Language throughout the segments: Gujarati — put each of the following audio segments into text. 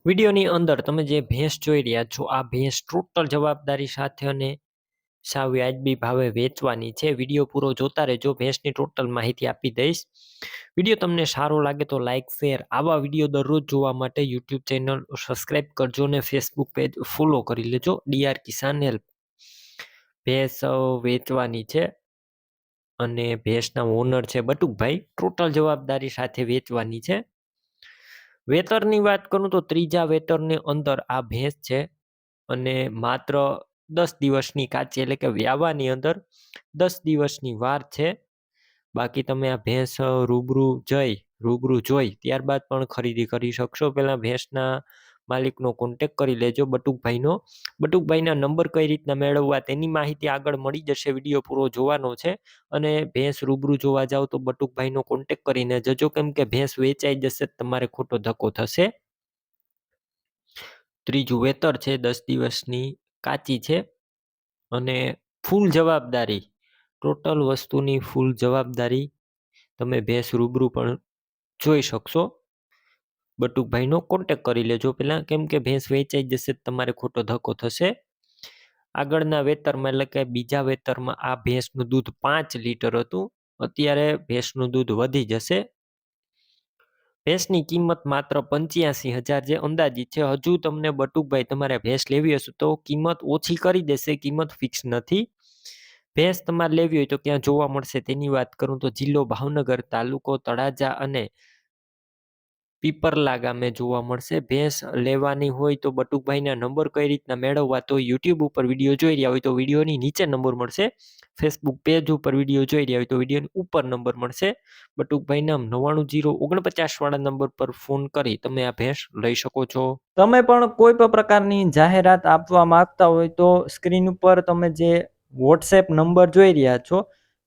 વિડીયોની અંદર તમે જે ભેંસ જોઈ રહ્યા છો આ ભેંસ ટોટલ જવાબદારી સાથે અને સાવ વ્યાજબી ભાવે વેચવાની છે. વિડીયો પૂરો જોતા રહેજો, ભેંસની ટોટલ માહિતી આપી દઈશ. વિડીયો તમને સારો લાગે તો લાઇક શેર, આવા વિડીયો દરરોજ જોવા માટે યુટ્યુબ ચેનલ સબસ્ક્રાઈબ કરજો અને ફેસબુક પેજ ફોલો કરી લેજો. ડીઆર કિસાન હેલ્પ. ભેંસ વેચવાની છે અને ભેંસના ઓનર છે બટુકભાઈ. ટોટલ જવાબદારી સાથે વેચવાની છે. વેતરની વાત કરું તો ત્રીજા વેતરની અંદર આ ભેંસ છે અને માત્ર 10 દિવસની કાચી એટલે કે વ્યાવાની અંદર 10 દિવસની વાર છે. બાકી તમે આ ભેંસ રૂબરૂ જોઈ ત્યારબાદ પણ ખરીદી કરી શકશો. પહેલા ભેંસના માલિકનો કોન્ટેક્ટ કરી લેજો બટુકભાઈનો. બટુકભાઈના નંબર કઈ રીતના મેળવવા તેની માહિતી આગળ મળી જશે. વિડીયો પૂરો જોવાનો છે અને ભેંસ રૂબરૂ જોવા જાવ તો બટુકભાઈનો કોન્ટેક્ટ કરીને જજો, કેમ કે ભેંસ વેચાઈ જશે તમારે ખોટો ધક્કો થશે. ત્રીજું વેતર છે, 10 દિવસની કાચી છે અને ફૂલ જવાબદારી, ટોટલ વસ્તુની ફૂલ જવાબદારી. તમે ભેંસ રૂબરૂ પણ જોઈ શકશો. બટુકભાઈનો કોન્ટેક્ટ કરી લેજો પહેલા, કેમ કે ભેંસ વેચાઈ જશે તમારે ખોટો ધક્કો થશે. આગળના વેતરમાં એટલે કે બીજા વેતરમાં આ ભેંસનું દૂધ 5 લીટર હતું, અત્યારે ભેંસનું દૂધ વધી જશે. ભેંસની કિંમત માત્ર 85,000 જે અંદાજિત છે. હજુ તમને બટુકભાઈ તમારે ભેંસ લેવી હશે તો કિંમત ઓછી કરી દેશે, કિંમત ફિક્સ નથી. ભેંસ તમારે લેવી હોય તો ક્યાં જોવા મળશે તેની વાત કરું તો જિલ્લો ભાવનગર, તાલુકો તળાજા અને પીપરલા ગામે જોવા મળશે. ભેંસ લેવાની હોય તો બટુકભાઈના નંબર કઈ રીતના મેળવવા, તો યુટ્યુબ ઉપર વિડીયો જોઈ રહ્યા હોય તો વિડીયોની નીચે નંબર મળશે. ફેસબુક પેજ ઉપર વિડીયો જોઈ રહ્યા હોય તો વિડીયોની ઉપર નંબર મળશે. બટુકભાઈના 990949 વાળા નંબર પર ફોન કરી તમે આ ભેંસ લઈ શકો છો. તમે પણ કોઈ પણ પ્રકારની જાહેરાત આપવા માંગતા હોય તો સ્ક્રીન ઉપર તમે જે વોટ્સએપ નંબર જોઈ રહ્યા છો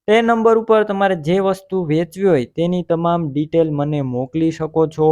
તે નંબર ઉપર તમારે જે વસ્તુ વેચવી હોય તેની તમામ ડિટેલ મને મોકલી શકો છો.